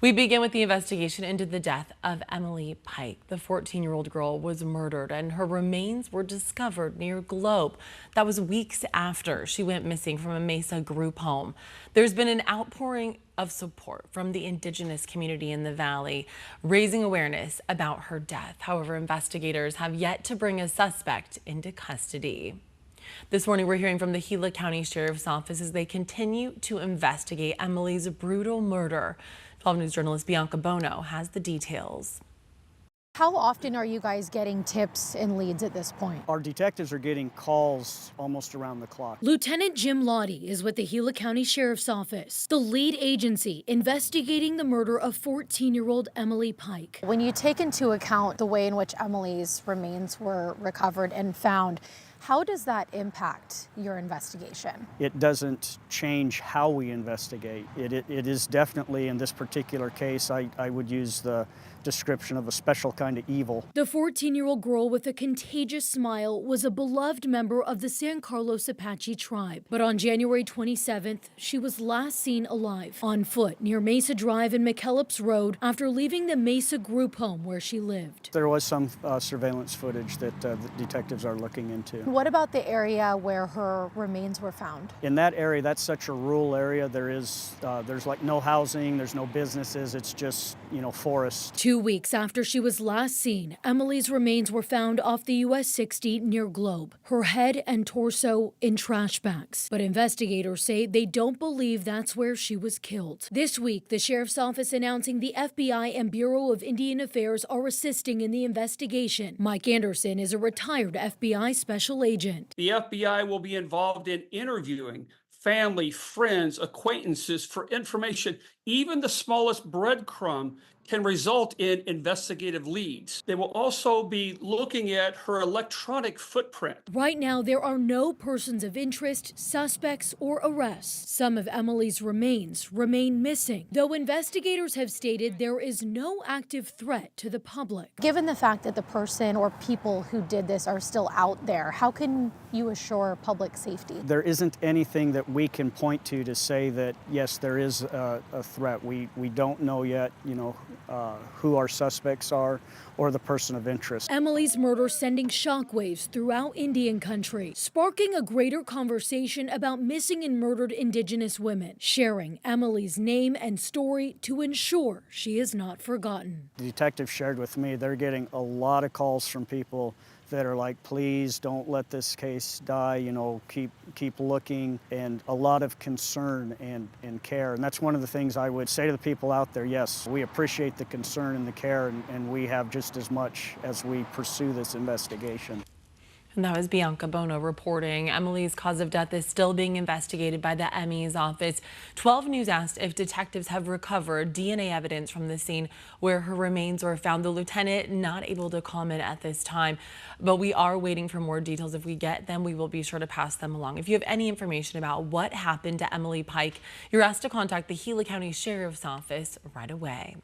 We begin with the investigation into the death of Emily Pike. The 14-year-old girl was murdered and her remains were discovered near Globe. That was weeks after she went missing from a Mesa group home. There's been an outpouring of support from the indigenous community in the valley, raising awareness about her death. However, investigators have yet to bring a suspect into custody. This morning, we're hearing from the Gila County Sheriff's Office as they continue to investigate Emily's brutal murder. 12 News journalist Bianca Bono has the details. How often are you guys getting tips and leads at this point? Our detectives are getting calls almost around the clock. Lieutenant Jim Lottie is with the Gila County Sheriff's Office, the lead agency investigating the murder of 14-year-old Emily Pike. When you take into account the way in which Emily's remains were recovered and found, how does that impact your investigation? It doesn't change how we investigate. It is definitely, in this particular case, I would use the description of a special kind of evil. The 14-year-old girl with a contagious smile was a beloved member of the San Carlos Apache tribe. But on January 27th, she was last seen alive on foot near Mesa Drive and McKellips Road after leaving the Mesa group home where she lived. There was some surveillance footage that the detectives are looking into. What about the area where her remains were found? In that area, that's such a rural area. There's like no housing, there's no businesses, it's just, forest. 2 weeks after she was last seen, Emily's remains were found off the US 60 near Globe, her head and torso in trash bags. But investigators say they don't believe that's where she was killed. This week, the Sheriff's Office announcing the FBI and Bureau of Indian Affairs are assisting in the investigation. Mike Anderson is a retired FBI special agent. The FBI will be involved in interviewing family, friends, acquaintances for information. Even the smallest breadcrumb can result in investigative leads. They will also be looking at her electronic footprint. Right now, there are no persons of interest, suspects, or arrests. Some of Emily's remains remain missing, though investigators have stated there is no active threat to the public. Given the fact that the person or people who did this are still out there, how can you assure public safety? There isn't anything that we can point to say that, yes, there is a threat. We don't know yet, who our suspects are or the person of interest. Emily's murder sending shockwaves throughout Indian country, sparking a greater conversation about missing and murdered Indigenous women, sharing Emily's name and story to ensure she is not forgotten. The detective shared with me they're getting a lot of calls from people that are like, please don't let this case die, keep looking, and a lot of concern and care. And that's one of the things I would say to the people out there. Yes, we appreciate the concern and the care, and we have just as much as we pursue this investigation. And that was Bianca Bono reporting. Emily's cause of death is still being investigated by the ME's office. 12 News asked if detectives have recovered DNA evidence from the scene where her remains were found. The lieutenant not able to comment at this time, but we are waiting for more details. If we get them, we will be sure to pass them along. If you have any information about what happened to Emily Pike, you're asked to contact the Gila County Sheriff's Office right away.